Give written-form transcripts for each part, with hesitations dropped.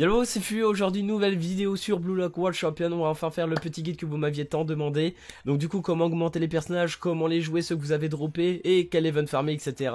Yallo, c'est Fu, aujourd'hui nouvelle vidéo sur Blue Lock World Champion. On va enfin faire le petit guide que vous m'aviez tant demandé. Donc du coup, comment augmenter les personnages, comment les jouer, ceux que vous avez droppés, et quel event farmer, etc.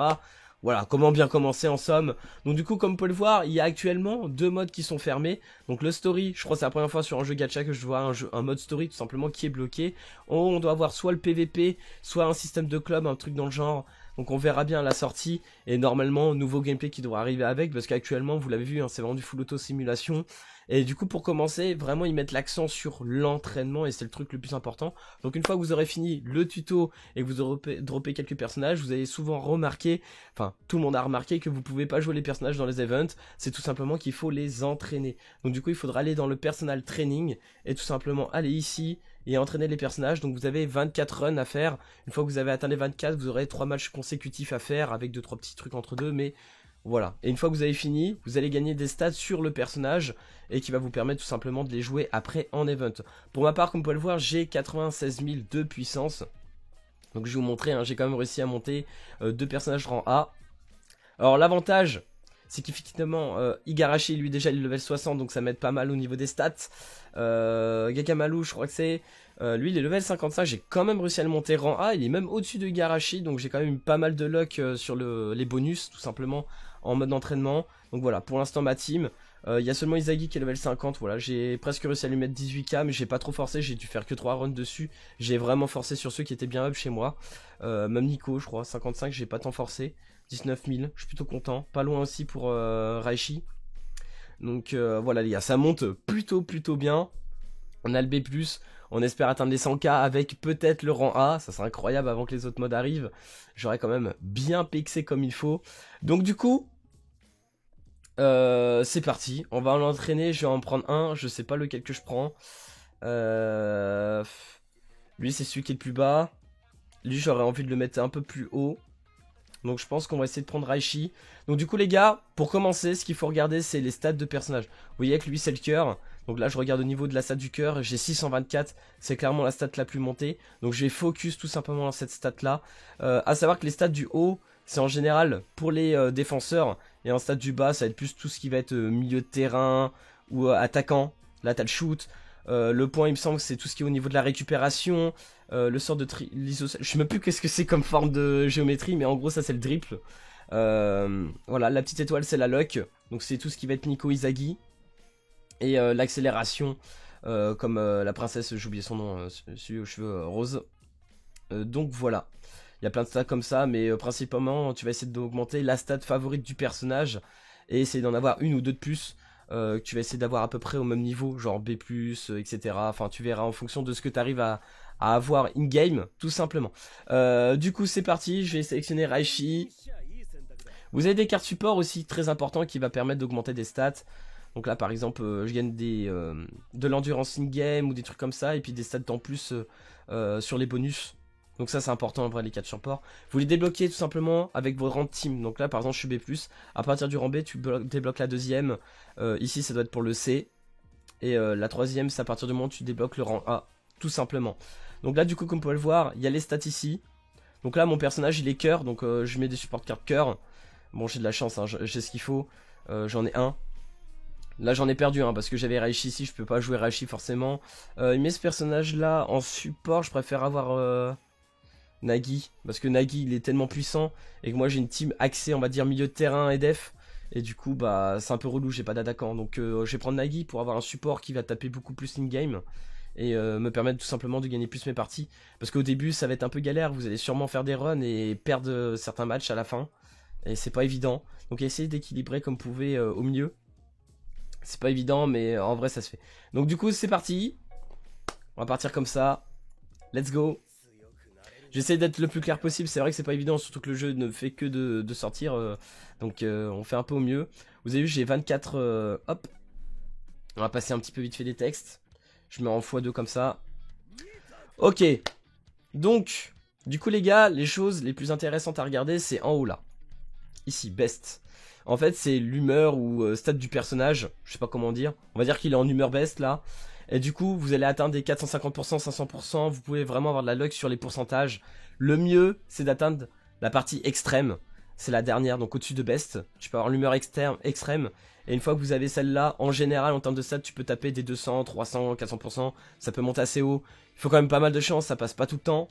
Voilà, comment bien commencer en somme. Donc du coup, comme vous pouvez le voir, il y a actuellement deux modes qui sont fermés. Donc le story, je crois que c'est la première fois sur un jeu gacha que je vois un mode story tout simplement qui est bloqué. On doit avoir soit le PVP, soit un système de club, un truc dans le genre. Donc on verra bien à la sortie, et normalement nouveau gameplay qui devra arriver avec, parce qu'actuellement vous l'avez vu, hein, c'est vraiment du full auto simulation. Et du coup pour commencer, vraiment ils mettent l'accent sur l'entraînement, et c'est le truc le plus important. Donc une fois que vous aurez fini le tuto et que vous aurez droppé quelques personnages, vous avez souvent remarqué, enfin tout le monde a remarqué que vous pouvez pas jouer les personnages dans les events, c'est tout simplement qu'il faut les entraîner. Donc du coup il faudra aller dans le personal training, et tout simplement aller ici et entraîner les personnages. Donc vous avez 24 runs à faire. Une fois que vous avez atteint les 24, vous aurez 3 matchs consécutifs à faire avec 2-3 petits trucs entre deux, mais voilà. Et une fois que vous avez fini, vous allez gagner des stats sur le personnage et qui va vous permettre tout simplement de les jouer après en event. Pour ma part, comme vous pouvez le voir, j'ai 96 000 de puissance. Donc je vais vous montrer, hein, j'ai quand même réussi à monter deux personnages rang A. Alors l'avantage, c'est qu'effectivement Igarashi lui déjà il est level 60, donc ça m'aide pas mal au niveau des stats. Gakamaru je crois que c'est lui il est level 55, j'ai quand même réussi à le monter rang A, il est même au-dessus de Igarashi, donc j'ai quand même eu pas mal de luck sur les bonus tout simplement en mode d'entraînement. Donc voilà, pour l'instant ma team, il y a seulement Izagi qui est level 50, voilà, j'ai presque réussi à lui mettre 18k, mais j'ai pas trop forcé, j'ai dû faire que 3 runs dessus, j'ai vraiment forcé sur ceux qui étaient bien up chez moi. Même Nico je crois, 55, j'ai pas tant forcé. 19 000, je suis plutôt content. Pas loin aussi pour Raichi. Donc voilà les gars, ça monte plutôt bien. On a le B+, on espère atteindre les 100k avec peut-être le rang A. Ça serait incroyable avant que les autres modes arrivent. J'aurais quand même bien pixé comme il faut. Donc du coup, c'est parti. On va l'entraîner, je vais en prendre un. Je sais pas lequel que je prends. Lui c'est celui qui est le plus bas. Lui j'aurais envie de le mettre un peu plus haut. Donc je pense qu'on va essayer de prendre Raichi. Donc du coup les gars, pour commencer, ce qu'il faut regarder c'est les stats de personnage. Vous voyez que lui c'est le cœur. Donc là je regarde au niveau de la stat du cœur, j'ai 624, c'est clairement la stat la plus montée. Donc je vais focus tout simplement dans cette stat là. À savoir que les stats du haut, c'est en général pour les défenseurs. Et en stat du bas, ça va être plus tout ce qui va être milieu de terrain ou attaquant. Là t'as le shoot. Le point il me semble que c'est tout ce qui est au niveau de la récupération. Le sort de l'isocèle, je sais même plus qu'est-ce que c'est comme forme de géométrie, mais en gros ça c'est le dribble. Voilà, la petite étoile c'est la luck, donc c'est tout ce qui va être Nico Izagi. Et l'accélération, comme la princesse, j'ai oublié son nom, celui aux cheveux roses. Donc voilà, il y a plein de stats comme ça, mais principalement tu vas essayer d'augmenter la stat favorite du personnage et essayer d'en avoir une ou deux de plus. Que tu vas essayer d'avoir à peu près au même niveau, genre B+, etc. Enfin tu verras en fonction de ce que tu arrives à avoir in-game, tout simplement. Du coup c'est parti, je vais sélectionner Raichi. Vous avez des cartes support aussi très importantes qui va permettre d'augmenter des stats. Donc là par exemple je gagne de l'endurance in-game ou des trucs comme ça, et puis des stats en plus sur les bonus. Donc ça c'est important en vrai les cartes support. Vous les débloquez tout simplement avec vos rangs de team. Donc là par exemple je suis B+, à partir du rang B tu débloques la deuxième. Ici ça doit être pour le C. Et la troisième c'est à partir du moment où tu débloques le rang A. Tout simplement. Donc là du coup comme vous pouvez le voir, il y a les stats ici. Donc là mon personnage il est cœur, donc je mets des support cartes cœur. Bon j'ai de la chance, hein, j'ai ce qu'il faut. J'en ai un. Là j'en ai perdu un parce que j'avais Raichi ici, je peux pas jouer Raichi forcément. Mais ce personnage là en support je préfère avoir Nagi. Parce que Nagi il est tellement puissant et que moi j'ai une team axée on va dire milieu de terrain et def. Et du coup bah c'est un peu relou, j'ai pas d'attaquant. Donc je vais prendre Nagi pour avoir un support qui va taper beaucoup plus in-game. Et me permettre tout simplement de gagner plus mes parties. Parce qu'au début ça va être un peu galère, vous allez sûrement faire des runs et perdre certains matchs à la fin. Et c'est pas évident. Donc essayez d'équilibrer comme vous pouvez au milieu. C'est pas évident mais en vrai ça se fait. Donc du coup c'est parti. On va partir comme ça. Let's go. J'essaie d'être le plus clair possible, c'est vrai que c'est pas évident, surtout que le jeu ne fait que de sortir. Donc on fait un peu au mieux. Vous avez vu j'ai 24... hop. On va passer un petit peu vite fait des textes. Je mets en x2 comme ça. Ok. Donc, du coup les gars, les choses les plus intéressantes à regarder, c'est en haut là. Ici, best. En fait, c'est l'humeur ou stade du personnage. Je sais pas comment dire. On va dire qu'il est en humeur best là. Et du coup, vous allez atteindre des 450%, 500%. Vous pouvez vraiment avoir de la luck sur les pourcentages. Le mieux, c'est d'atteindre la partie extrême. C'est la dernière, donc au-dessus de best. Tu peux avoir l'humeur extrême. Et une fois que vous avez celle-là, en général, en termes de stats, tu peux taper des 200, 300, 400%. Ça peut monter assez haut. Il faut quand même pas mal de chance, ça passe pas tout le temps.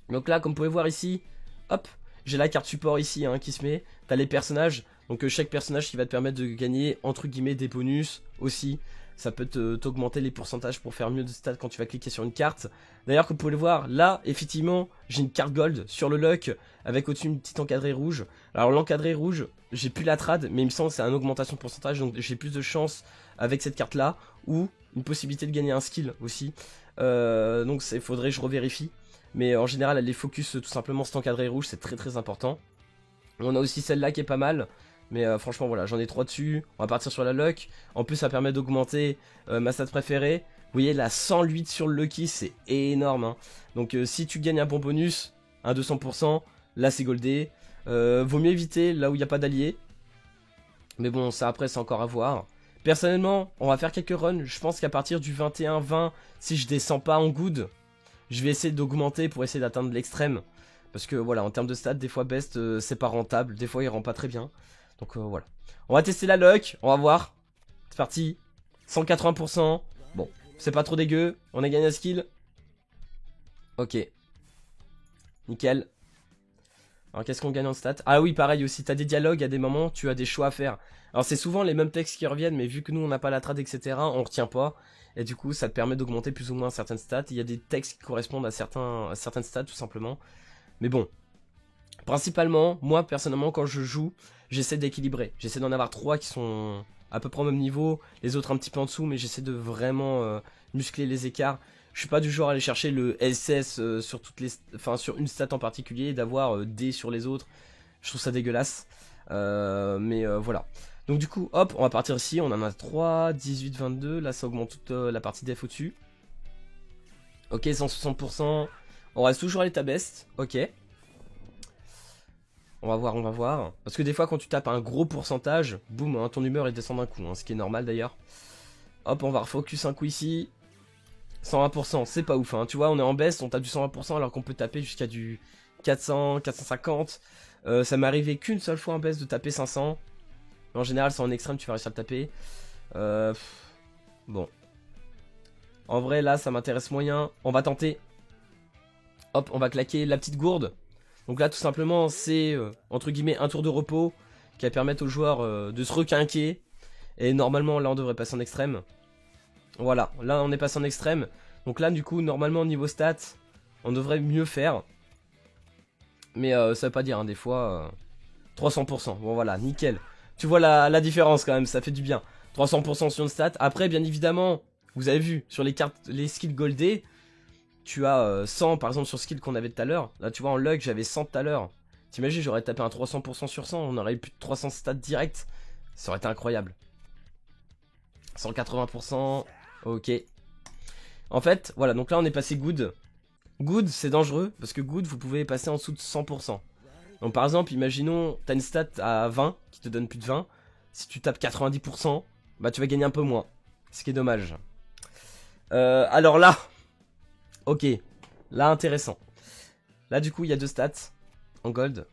Donc là, comme vous pouvez voir ici, hop, j'ai la carte support ici hein, qui se met. T'as les personnages. Donc chaque personnage qui va te permettre de gagner, entre guillemets, des bonus aussi. Ça peut t'augmenter les pourcentages pour faire mieux de stats quand tu vas cliquer sur une carte. D'ailleurs, comme vous pouvez le voir, là, effectivement, j'ai une carte gold sur le luck avec au-dessus une petite encadrée rouge. Alors l'encadré rouge, j'ai plus la trad, mais il me semble que c'est une augmentation de pourcentage, donc j'ai plus de chance avec cette carte-là, ou une possibilité de gagner un skill aussi. Donc il faudrait que je revérifie. Mais en général, elle les focus tout simplement cet encadré rouge, c'est très très important. On a aussi celle-là qui est pas mal. Mais franchement voilà, j'en ai 3 dessus. On va partir sur la luck. En plus ça permet d'augmenter ma stat préférée. Vous voyez la 108 sur le lucky, c'est énorme hein. Donc si tu gagnes un bon bonus, un 200%, là c'est goldé. Vaut mieux éviter là où il n'y a pas d'alliés. Mais bon ça après c'est encore à voir. Personnellement on va faire quelques runs. Je pense qu'à partir du 21-20, si je descends pas en good, je vais essayer d'augmenter pour essayer d'atteindre l'extrême. Parce que voilà, en termes de stats, des fois best c'est pas rentable, des fois il rend pas très bien. Donc voilà. On va tester la luck, on va voir. C'est parti. 180%. Bon, c'est pas trop dégueu. On a gagné un skill. Ok. Nickel. Alors qu'est-ce qu'on gagne en stats? Ah oui, pareil aussi, t'as des dialogues, à des moments, tu as des choix à faire. Alors c'est souvent les mêmes textes qui reviennent, mais vu que nous on n'a pas la trad, etc., on retient pas. Et du coup, ça te permet d'augmenter plus ou moins certaines stats. Il y a des textes qui correspondent à certaines stats, tout simplement. Mais bon. Principalement, moi personnellement, quand je joue, j'essaie d'équilibrer. J'essaie d'en avoir 3 qui sont à peu près au même niveau, les autres un petit peu en dessous, mais j'essaie de vraiment muscler les écarts. Je suis pas du genre à aller chercher le SS sur toutes les, enfin sur une stat en particulier, et d'avoir D sur les autres. Je trouve ça dégueulasse. Mais voilà. Donc du coup, hop, on va partir ici. On en a 3, 18, 22. Là, ça augmente toute la partie def au-dessus. Ok, 160%. On reste toujours à l'état best. Ok. On va voir, on va voir. Parce que des fois, quand tu tapes un gros pourcentage, boum, hein, ton humeur elle descend d'un coup. Hein, ce qui est normal d'ailleurs. Hop, on va refocus un coup ici. 120%, c'est pas ouf. Hein. Tu vois, on est en baisse, on tape du 120% alors qu'on peut taper jusqu'à du 400, 450. Ça m'est arrivé qu'une seule fois en baisse de taper 500. En général, c'est en extrême, tu vas réussir à le taper. Bon. En vrai, là, ça m'intéresse moyen. On va tenter. Hop, on va claquer la petite gourde. Donc là, tout simplement, c'est, entre guillemets, un tour de repos qui va permettre aux joueurs de se requinquer. Et normalement, là, on devrait passer en extrême. Voilà, là, on est passé en extrême. Donc là, du coup, normalement, niveau stats, on devrait mieux faire. Mais ça veut pas dire, hein, des fois, 300%. Bon, voilà, nickel. Tu vois la différence quand même, ça fait du bien. 300% sur une stat. Après, bien évidemment, vous avez vu, sur les cartes, les skills goldés, tu as 100 par exemple sur skill qu'on avait tout à l'heure. Là tu vois en luck j'avais 100 tout à l'heure. T'imagines j'aurais tapé un 300% sur 100. On aurait eu plus de 300 stats direct. Ça aurait été incroyable. 180%. Ok. En fait voilà donc là on est passé good. Good c'est dangereux. Parce que good vous pouvez passer en dessous de 100%. Donc par exemple imaginons t'as une stat à 20 qui te donne plus de 20. Si tu tapes 90% bah tu vas gagner un peu moins. Ce qui est dommage. Alors là ok, là intéressant. Là du coup il y a deux stats en gold.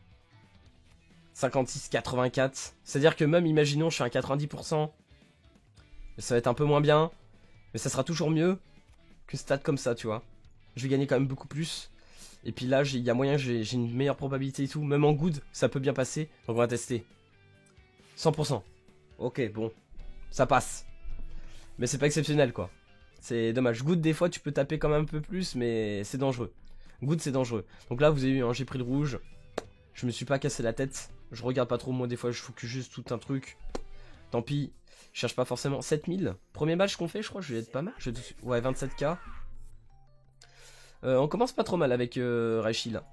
56, 84. C'est-à-dire que même imaginons je suis à 90%. Ça va être un peu moins bien. Mais ça sera toujours mieux qu'une stat comme ça tu vois. Je vais gagner quand même beaucoup plus. Et puis là il y a moyen que j'ai une meilleure probabilité et tout. Même en good ça peut bien passer. Donc on va tester. 100%. Ok bon. Ça passe. Mais c'est pas exceptionnel quoi. C'est dommage. Good des fois tu peux taper quand même un peu plus mais c'est dangereux. Good c'est dangereux. Donc là vous avez vu hein, j'ai pris le rouge. Je me suis pas cassé la tête. Je regarde pas trop moi des fois je focus juste tout un truc. Tant pis. Je cherche pas forcément. 7000. Premier match qu'on fait je crois je vais être pas mal. Ouais 27k. On commence pas trop mal avec Raichi là.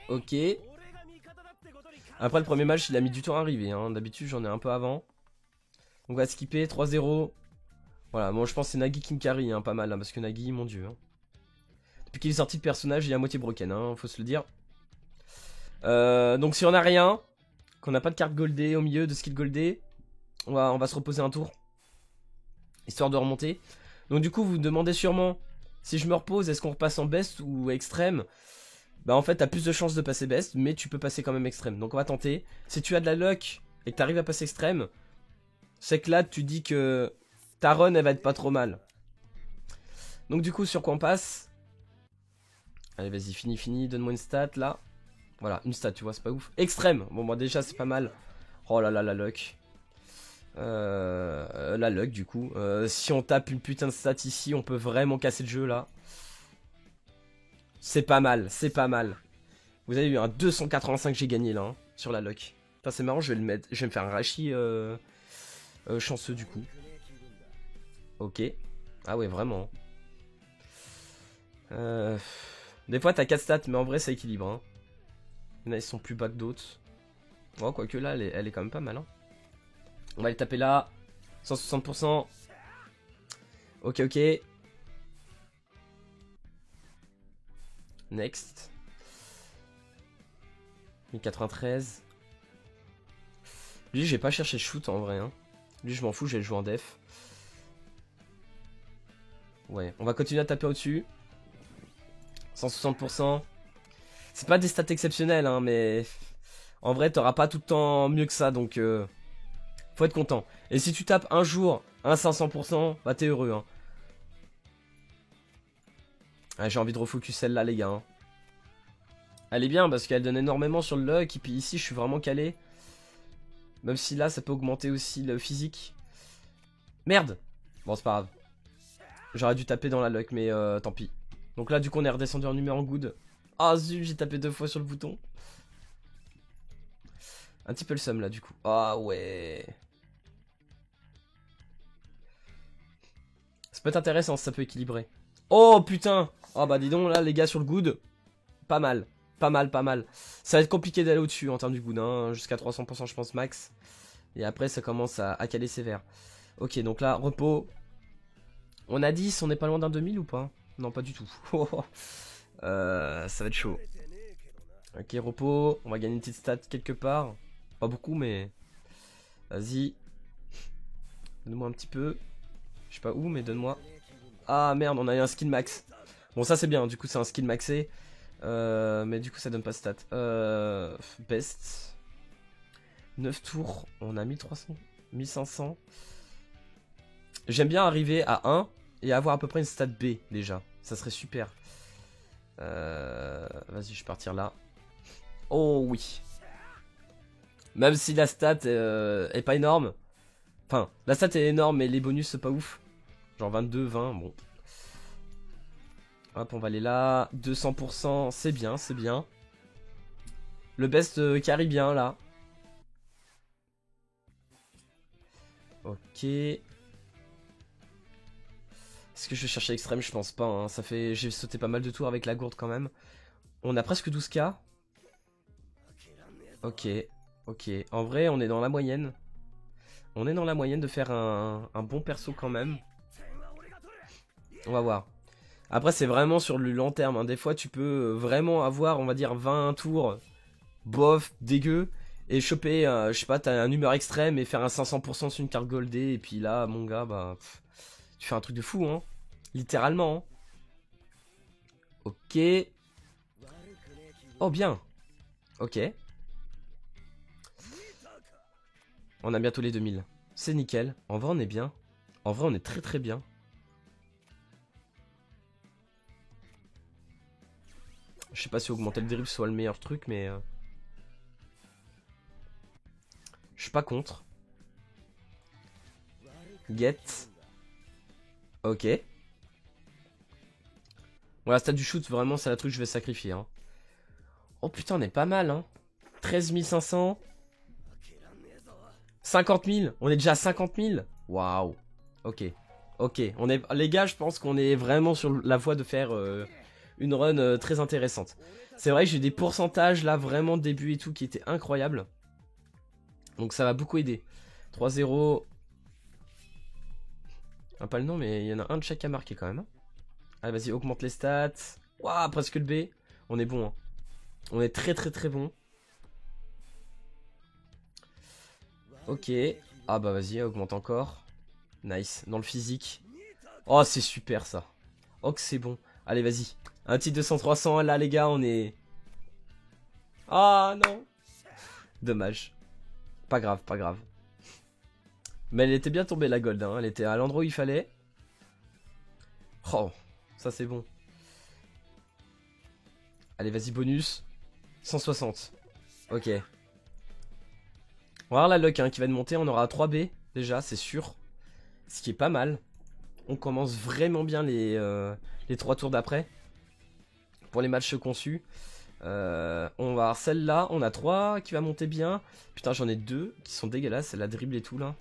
Ok. Après le premier match il a mis du temps à arriver hein. D'habitude j'en ai un peu avant. On va skipper 3-0. Voilà, moi je pense que c'est Nagi qui me carry hein, pas mal, hein, parce que Nagi, mon dieu. Hein. Depuis qu'il est sorti de personnage, il est à moitié broken, hein, faut se le dire. Donc si on a rien, qu'on n'a pas de carte goldée au milieu, de skill goldé, on va se reposer un tour. Histoire de remonter. Donc du coup, vous vous demandez sûrement, si je me repose, est-ce qu'on repasse en best ou extrême? Bah en fait, t'as plus de chances de passer best, mais tu peux passer quand même extrême. Donc on va tenter. Si tu as de la luck, et que t'arrives à passer extrême, c'est que là tu dis que ta run elle va être pas trop mal. Donc du coup sur quoi on passe? Allez vas-y, fini, donne-moi une stat là. Voilà, une stat, tu vois, c'est pas ouf. Extrême, bon moi déjà c'est pas mal. Oh là là, la luck. La luck du coup. Si on tape une putain de stat ici, on peut vraiment casser le jeu là. C'est pas mal, c'est pas mal. Vous avez eu un 285 j'ai gagné là, hein, sur la luck. Putain c'est marrant, je vais le mettre, je vais me faire un Rashi chanceux du coup. Ok. Ah ouais, vraiment. Des fois t'as 4 stats, mais en vrai ça équilibre. Hein. Il y en a, ils sont plus bas que d'autres. Oh, quoique là, elle est quand même pas mal. Hein. On va les taper là. 160%. Ok, ok. Next. 1093. Lui, j'ai pas cherché shoot en vrai. Hein. Lui, je m'en fous, j'ai le jouer en def. Ouais, on va continuer à taper au-dessus. 160%. C'est pas des stats exceptionnels, hein, mais en vrai, t'auras pas tout le temps mieux que ça, donc faut être content. Et si tu tapes un jour un 500%, bah t'es heureux. Hein. Ah, j'ai envie de refocus celle-là, les gars. Hein. Elle est bien parce qu'elle donne énormément sur le luck, et puis ici, je suis vraiment calé. Même si là, ça peut augmenter aussi le physique. Merde! Bon, c'est pas grave. J'aurais dû taper dans la luck, mais tant pis. Donc là, du coup, on est redescendu en numéro good. Ah, zut, j'ai tapé 2 fois sur le bouton. Un petit peu le seum là du coup. Ah ouais. Ça peut être intéressant si ça peut équilibrer. Oh putain. Ah bah dis donc là les gars sur le good. Pas mal. Pas mal, pas mal. Ça va être compliqué d'aller au-dessus en termes du good. Hein. Jusqu'à 300% je pense max. Et après ça commence à caler sévère. Ok donc là repos. On a 10, on est pas loin d'un 2000 ou pas? Non pas du tout. Ça va être chaud. Ok repos. On va gagner une petite stat quelque part. Pas beaucoup mais... Vas-y. Donne-moi un petit peu. Je sais pas où, mais donne-moi. Ah merde, on a eu un skill max. Bon, ça c'est bien, du coup c'est un skill maxé. Mais du coup ça donne pas de stat. Best. 9 tours, on a 1300, 1500. J'aime bien arriver à 1 et avoir à peu près une stat B déjà. Ça serait super. Vas-y, je vais partir là. Oh oui. Même si la stat est pas énorme. Enfin, la stat est énorme, mais les bonus c'est pas ouf. Genre 22, 20, bon. Hop, on va aller là. 200%, c'est bien, c'est bien. Le best carry bien là. Ok. Est-ce que je vais chercher extrême? Je pense pas. Hein. Ça fait, j'ai sauté pas mal de tours avec la gourde quand même. On a presque 12k. Ok. Ok. En vrai, on est dans la moyenne. On est dans la moyenne de faire un bon perso quand même. On va voir. Après, c'est vraiment sur le long terme. Hein. Des fois, tu peux vraiment avoir, on va dire, 20 tours bof, dégueu. Et choper, je sais pas, t'as un humeur extrême et faire un 500% sur une carte goldée. Et puis là, mon gars, bah, tu fais un truc de fou, hein. Littéralement. Hein. Ok. Oh, bien. Ok. On a bientôt les 2000. C'est nickel. En vrai, on est bien. En vrai, on est très très bien. Je sais pas si augmenter le dribble soit le meilleur truc, mais... je suis pas contre. Get. Ok. Bon, la stat du shoot, vraiment, c'est la truc que je vais sacrifier. Hein. Oh putain, on est pas mal, hein. 13 500. 50 000. On est déjà à 50 000. Waouh. Ok. Ok. On est... Les gars, je pense qu'on est vraiment sur la voie de faire une run très intéressante. C'est vrai que j'ai des pourcentages là, vraiment de début et tout, qui étaient incroyables. Donc ça va beaucoup aider. 3-0. Ah, pas le nom, mais il y en a un de chaque à marquer quand même. Allez, vas-y, augmente les stats. Waouh, presque le B. On est bon. Hein. On est très très très bon. Ok. Ah bah vas-y, augmente encore. Nice. Dans le physique. Oh, c'est super ça. Oh, que c'est bon. Allez, vas-y. Un petit 200-300. Là, les gars, on est... Ah non. Dommage. Pas grave, pas grave. Mais elle était bien tombée la gold, hein. Elle était à l'endroit où il fallait. Oh, ça c'est bon. Allez, vas-y, bonus. 160. Ok. On va voir la luck hein, qui va monter. On aura 3 B déjà, c'est sûr. Ce qui est pas mal. On commence vraiment bien les 3 tours d'après. Pour les matchs conçus. On va avoir celle-là. On a 3 qui va monter bien. Putain, j'en ai 2 qui sont dégueulasses. C'est la dribble et tout là.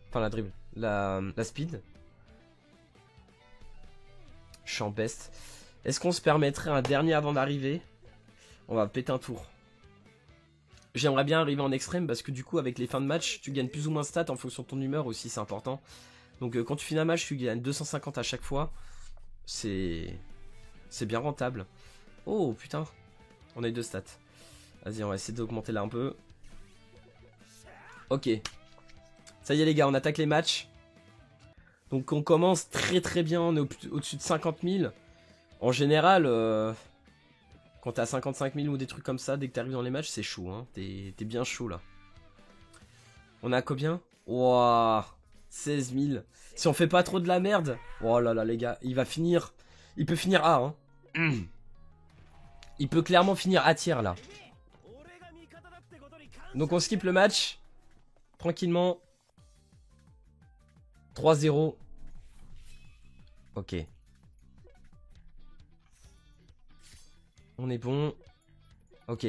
Enfin, la dribble. La speed. Je suis en best. Est-ce qu'on se permettrait un dernier avant d'arriver? On va péter un tour. J'aimerais bien arriver en extrême parce que du coup avec les fins de match tu gagnes plus ou moins stats en fonction de ton humeur aussi, c'est important. Donc quand tu finis un match tu gagnes 250 à chaque fois. C'est bien rentable. Oh putain, on a eu 2 stats. Vas-y, on va essayer d'augmenter là un peu. Ok. Ça y est les gars, on attaque les matchs. Donc on commence très très bien, on est au-dessus de 50 000. En général, quand t'es à 55 000 ou des trucs comme ça, dès que t'arrives dans les matchs, c'est chaud. Hein. T'es bien chaud là. On a combien? Wouah, 16 000. Si on fait pas trop de la merde. Oh là là les gars, il va finir. Il peut finir A. Hein. Il peut clairement finir A tiers là. Donc on skip le match. Tranquillement. 3-0. Ok. On est bon. Ok.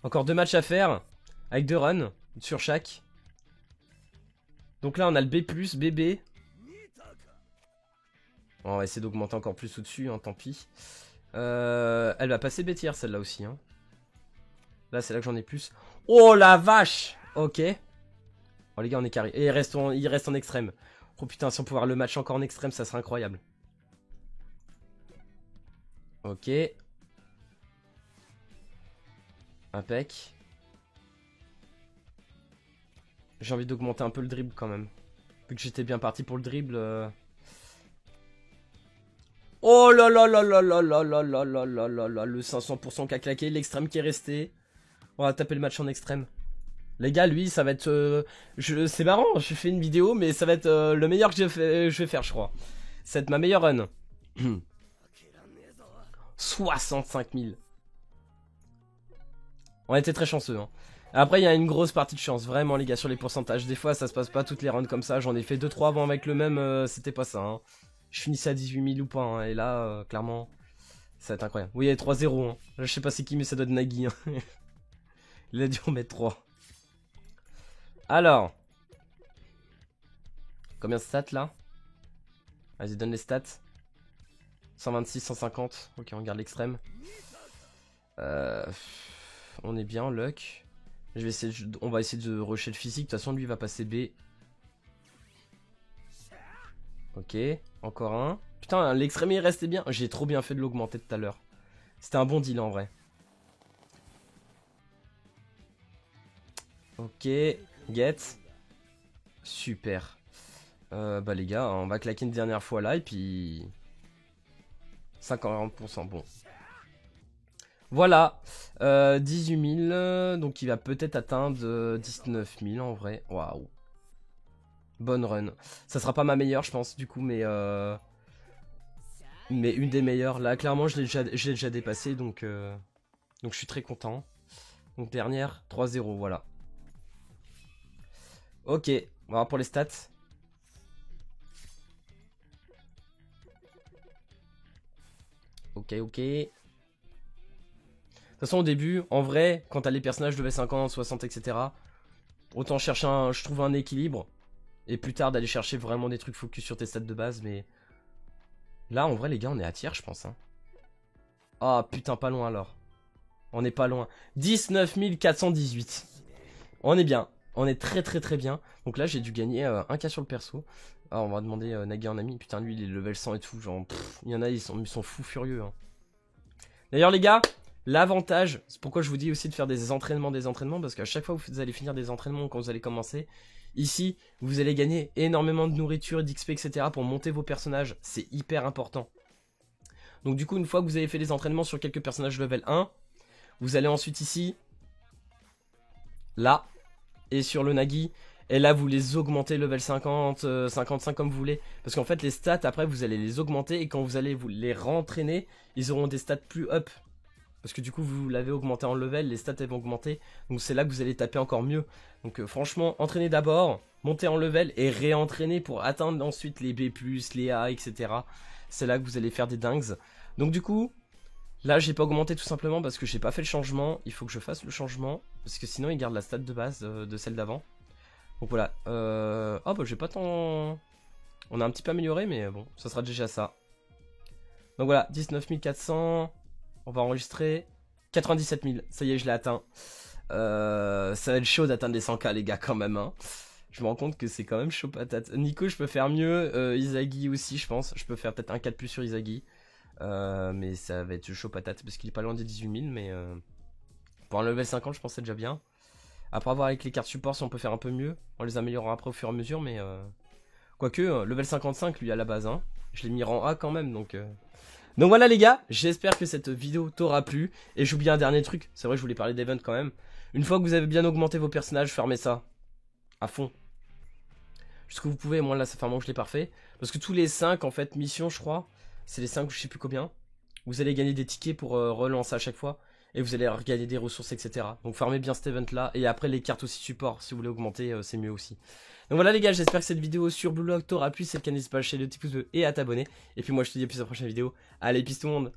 Encore 2 matchs à faire. Avec 2 runs sur chaque. Donc là on a le B+, BB. On va essayer d'augmenter encore plus au-dessus, hein, tant pis. Elle va passer B tiers celle-là aussi. Hein. Là c'est là que j'en ai plus. Oh la vache. Ok. Oh les gars on est carré. Et il reste en extrême. Oh putain, si on pouvait avoir le match encore en extrême, ça serait incroyable. Ok. Impec. J'ai envie d'augmenter un peu le dribble quand même. Vu que j'étais bien parti pour le dribble. Oh là là là là là là là là là là là là. Le 500% qui a claqué, l'extrême qui est resté. On va taper le match en extrême. Les gars, lui, ça va être... c'est marrant, je fais une vidéo, mais ça va être le meilleur que je vais faire, je crois. Ça va être ma meilleure run. 65 000. On a été très chanceux. Hein. Après, il y a une grosse partie de chance, vraiment, les gars, sur les pourcentages. Des fois, ça se passe pas toutes les runs comme ça. J'en ai fait 2-3 avant avec le même, c'était pas ça. Hein. Je finissais à 18 000 ou pas. Hein. Et là, clairement, ça va être incroyable. Oui, il y a 3-0. Hein. Je sais pas c'est qui, mais ça doit être Nagui. Hein. Il a dû en mettre 3. Alors. Combien de stats là? Vas-y, donne les stats. 126, 150. Ok, on regarde l'extrême. On est bien, luck. On va essayer de rusher le physique. De toute façon, lui va passer B. Ok, encore un. Putain, l'extrême il restait bien. J'ai trop bien fait de l'augmenter tout à l'heure. C'était un bon deal en vrai. Ok, get. Super. Bah les gars, on va claquer une dernière fois là et puis... 50%, bon. Voilà, 18 000, donc il va peut-être atteindre 19 000 en vrai. Waouh. Bonne run. Ça sera pas ma meilleure, je pense, du coup, mais une des meilleures. Là, clairement, je l'ai déjà dépassé, donc je suis très content. Donc dernière, 3-0, voilà. Ok, on va voir pour les stats. Ok, ok. De toute façon, au début, en vrai, quand t'as les personnages de V50, 60, etc., autant chercher je trouve un équilibre. Et plus tard, d'aller chercher vraiment des trucs focus sur tes stats de base, mais... Là, en vrai, les gars, on est à tiers, je pense. Hein. Ah, putain, pas loin, alors. On est pas loin. 19 418. On est bien. On est très très très bien. Donc là, j'ai dû gagner 1K sur le perso. Alors, on va demander Nagui en ami. Putain, lui, il est level 100 et tout. Genre, il y en a, ils sont fous furieux. Hein. D'ailleurs, les gars, l'avantage, c'est pourquoi je vous dis aussi de faire des entraînements. Parce qu'à chaque fois que vous allez finir des entraînements, quand vous allez commencer, ici, vous allez gagner énormément de nourriture, d'XP, etc. pour monter vos personnages. C'est hyper important. Donc du coup, une fois que vous avez fait les entraînements sur quelques personnages level 1, vous allez ensuite ici, là, et sur le Nagi. Et là, vous les augmentez level 50, 55 comme vous voulez. Parce qu'en fait, les stats, après, vous allez les augmenter. Et quand vous allez vous les rentraîner, ils auront des stats plus up. Parce que du coup, vous l'avez augmenté en level, les stats elles vont augmenter. Donc c'est là que vous allez taper encore mieux. Donc franchement, entraînez d'abord, montez en level et réentraînez pour atteindre ensuite les B+, les A, etc. C'est là que vous allez faire des dingues. Donc du coup, là j'ai pas augmenté tout simplement parce que j'ai pas fait le changement. Il faut que je fasse le changement. Parce que sinon il garde la stat de base de celle d'avant. Donc voilà. Oh bah j'ai pas tant... On a un petit peu amélioré mais bon, ça sera déjà ça. Donc voilà, 19 400... On va enregistrer 97 000, ça y est je l'ai atteint. Ça va être chaud d'atteindre les 100k les gars quand même hein. Je me rends compte que c'est quand même chaud patate. Nico je peux faire mieux, Izagi aussi je pense. Je peux faire peut-être un 4 plus sur Izagi. Mais ça va être chaud patate parce qu'il est pas loin des 18 000 mais pour un level 50 je pense que c'est déjà bien. Après voir avec les cartes support si on peut faire un peu mieux. On les améliorera après au fur et à mesure mais... Quoique, level 55 lui à la base hein. Je l'ai mis rang A quand même donc... Donc voilà les gars, j'espère que cette vidéo t'aura plu. Et j'oublie un dernier truc, c'est vrai que je voulais parler d'event quand même. Une fois que vous avez bien augmenté vos personnages, fermez ça. À fond. Jusqu'où vous pouvez, moi là ça fait un moment que je l'ai parfait. Parce que tous les 5 en fait missions je crois, c'est les 5 je sais plus combien. Vous allez gagner des tickets pour relancer à chaque fois. Et vous allez regagner des ressources etc. Donc fermez bien cet event là. Et après les cartes aussi support, si vous voulez augmenter c'est mieux aussi. Donc voilà les gars, j'espère que cette vidéo sur Blue Lock t'aura plu. Si c'est le cas, n'hésite pas à lâcher le petit pouce bleu et à t'abonner. Et puis moi je te dis à plus à la prochaine vidéo. Allez, peace tout le monde.